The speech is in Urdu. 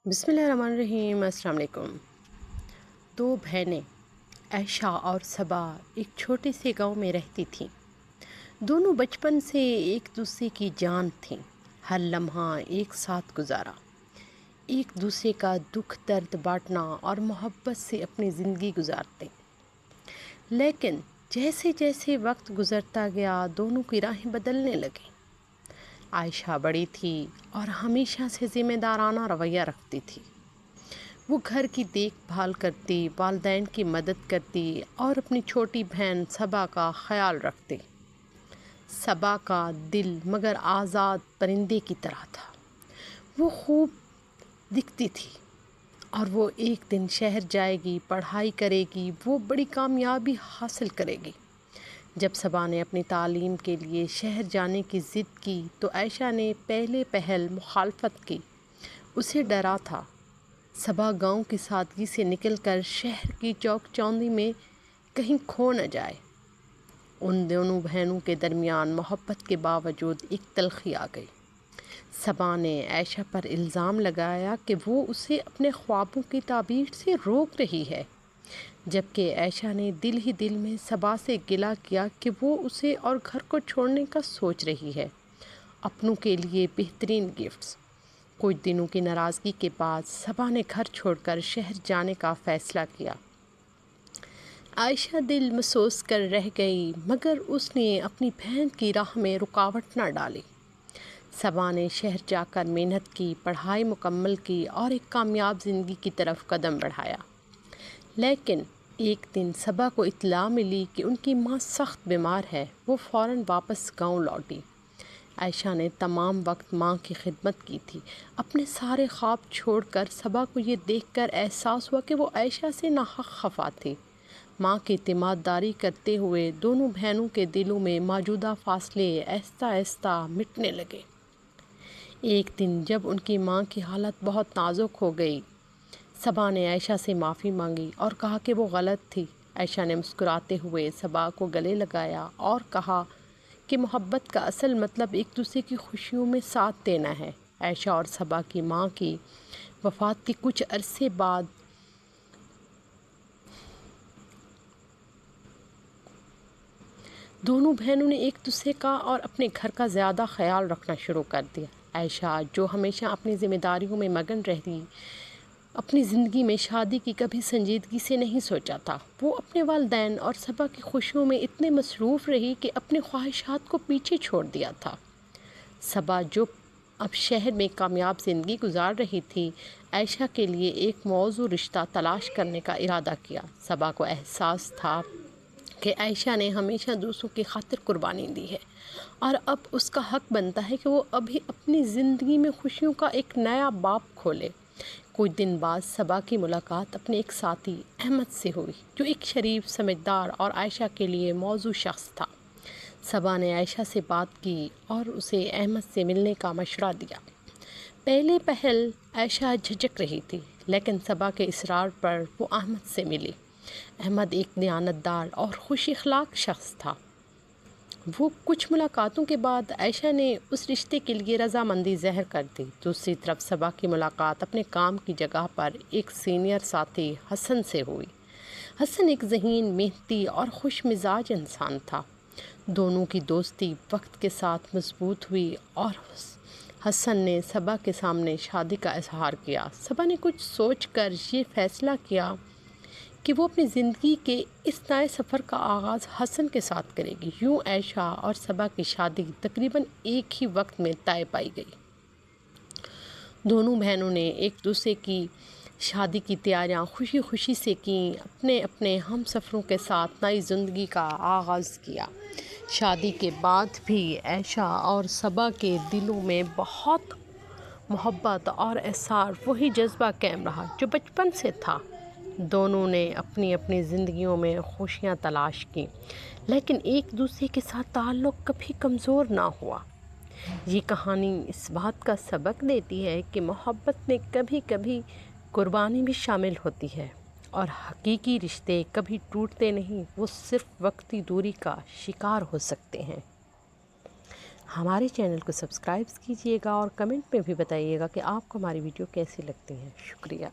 بسم اللہ الرحمن الرحیم۔ السلام علیکم۔ دو بہنیں عائشہ اور صبا ایک چھوٹے سے گاؤں میں رہتی تھیں۔ دونوں بچپن سے ایک دوسرے کی جان تھیں، ہر لمحہ ایک ساتھ گزارا، ایک دوسرے کا دکھ درد بانٹنا اور محبت سے اپنی زندگی گزارتے۔ لیکن جیسے جیسے وقت گزرتا گیا دونوں کی راہیں بدلنے لگیں۔ عائشہ بڑی تھی اور ہمیشہ سے ذمہ دارانہ رویہ رکھتی تھی۔ وہ گھر کی دیکھ بھال کرتی، والدین کی مدد کرتی اور اپنی چھوٹی بہن صبا کا خیال رکھتی۔ صبا کا دل مگر آزاد پرندے کی طرح تھا۔ وہ خوب دکھتی تھی اور وہ ایک دن شہر جائے گی، پڑھائی کرے گی، وہ بڑی کامیابی حاصل کرے گی۔ جب صبا نے اپنی تعلیم کے لیے شہر جانے کی ضد کی تو عائشہ نے پہلے پہل مخالفت کی، اسے ڈرا تھا صبا گاؤں کی سادگی سے نکل کر شہر کی چوک چوندی میں کہیں کھو نہ جائے۔ ان دونوں بہنوں کے درمیان محبت کے باوجود ایک تلخی آ گئی۔ صبا نے عائشہ پر الزام لگایا کہ وہ اسے اپنے خوابوں کی تعبیر سے روک رہی ہے، جبکہ عائشہ نے دل ہی دل میں صبا سے گلہ کیا کہ وہ اسے اور گھر کو چھوڑنے کا سوچ رہی ہے، اپنوں کے لیے بہترین گفٹس۔ کچھ دنوں کی ناراضگی کے بعد صبا نے گھر چھوڑ کر شہر جانے کا فیصلہ کیا۔ عائشہ دل محسوس کر رہ گئی، مگر اس نے اپنی بہن کی راہ میں رکاوٹ نہ ڈالی۔ صبا نے شہر جا کر محنت کی، پڑھائی مکمل کی اور ایک کامیاب زندگی کی طرف قدم بڑھایا۔ لیکن ایک دن صبا کو اطلاع ملی کہ ان کی ماں سخت بیمار ہے۔ وہ فوراً واپس گاؤں لوٹی۔ عائشہ نے تمام وقت ماں کی خدمت کی تھی، اپنے سارے خواب چھوڑ کر۔ صبا کو یہ دیکھ کر احساس ہوا کہ وہ عائشہ سے ناحق خفا تھی۔ ماں کی اعتماد داری کرتے ہوئے دونوں بہنوں کے دلوں میں موجودہ فاصلے آہستہ آہستہ مٹنے لگے۔ ایک دن جب ان کی ماں کی حالت بہت نازک ہو گئی، صبا نے عائشہ سے معافی مانگی اور کہا کہ وہ غلط تھی۔ عائشہ نے مسکراتے ہوئے صبا کو گلے لگایا اور کہا کہ محبت کا اصل مطلب ایک دوسرے کی خوشیوں میں ساتھ دینا ہے۔ عائشہ اور صبا کی ماں کی وفات کے کچھ عرصے بعد دونوں بہنوں نے ایک دوسرے کا اور اپنے گھر کا زیادہ خیال رکھنا شروع کر دیا۔ عائشہ جو ہمیشہ اپنی ذمہ داریوں میں مگن رہتی، اپنی زندگی میں شادی کی کبھی سنجیدگی سے نہیں سوچا تھا۔ وہ اپنے والدین اور صبا کی خوشیوں میں اتنے مصروف رہی کہ اپنی خواہشات کو پیچھے چھوڑ دیا تھا۔ صبا جو اب شہر میں کامیاب زندگی گزار رہی تھی، عائشہ کے لیے ایک موزوں رشتہ تلاش کرنے کا ارادہ کیا۔ صبا کو احساس تھا کہ عائشہ نے ہمیشہ دوسروں کی خاطر قربانی دی ہے اور اب اس کا حق بنتا ہے کہ وہ ابھی اپنی زندگی میں خوشیوں کا ایک نیا باب کھولے۔ کچھ دن بعد صبا کی ملاقات اپنے ایک ساتھی احمد سے ہوئی، جو ایک شریف، سمجھدار اور عائشہ کے لیے موزوں شخص تھا۔ صبا نے عائشہ سے بات کی اور اسے احمد سے ملنے کا مشورہ دیا۔ پہلے پہل عائشہ جھجک رہی تھی، لیکن صبا کے اصرار پر وہ احمد سے ملی۔ احمد ایک دیانتدار اور خوش اخلاق شخص تھا۔ وہ کچھ ملاقاتوں کے بعد عائشہ نے اس رشتے کے لیے رضامندی ظاہر کر دی۔ دوسری طرف صبا کی ملاقات اپنے کام کی جگہ پر ایک سینئر ساتھی حسن سے ہوئی۔ حسن ایک ذہین، محنتی اور خوش مزاج انسان تھا۔ دونوں کی دوستی وقت کے ساتھ مضبوط ہوئی اور حسن نے صبا کے سامنے شادی کا اظہار کیا۔ صبا نے کچھ سوچ کر یہ فیصلہ کیا کہ وہ اپنی زندگی کے اس نئے سفر کا آغاز حسن کے ساتھ کرے گی۔ یوں عائشہ اور صبا کی شادی تقریباً ایک ہی وقت میں طے پائی گئی۔ دونوں بہنوں نے ایک دوسرے کی شادی کی تیاریاں خوشی خوشی سے کیں، اپنے اپنے ہم سفروں کے ساتھ نئی زندگی کا آغاز کیا۔ شادی کے بعد بھی عائشہ اور صبا کے دلوں میں بہت محبت اور احساس، وہی جذبہ قائم رہا جو بچپن سے تھا۔ دونوں نے اپنی اپنی زندگیوں میں خوشیاں تلاش کیں، لیکن ایک دوسرے کے ساتھ تعلق کبھی کمزور نہ ہوا۔ یہ کہانی اس بات کا سبق دیتی ہے کہ محبت میں کبھی کبھی قربانی بھی شامل ہوتی ہے اور حقیقی رشتے کبھی ٹوٹتے نہیں، وہ صرف وقتی دوری کا شکار ہو سکتے ہیں۔ ہمارے چینل کو سبسکرائب کیجیے گا اور کمنٹ میں بھی بتائیے گا کہ آپ کو ہماری ویڈیو کیسی لگتی ہیں۔ شکریہ۔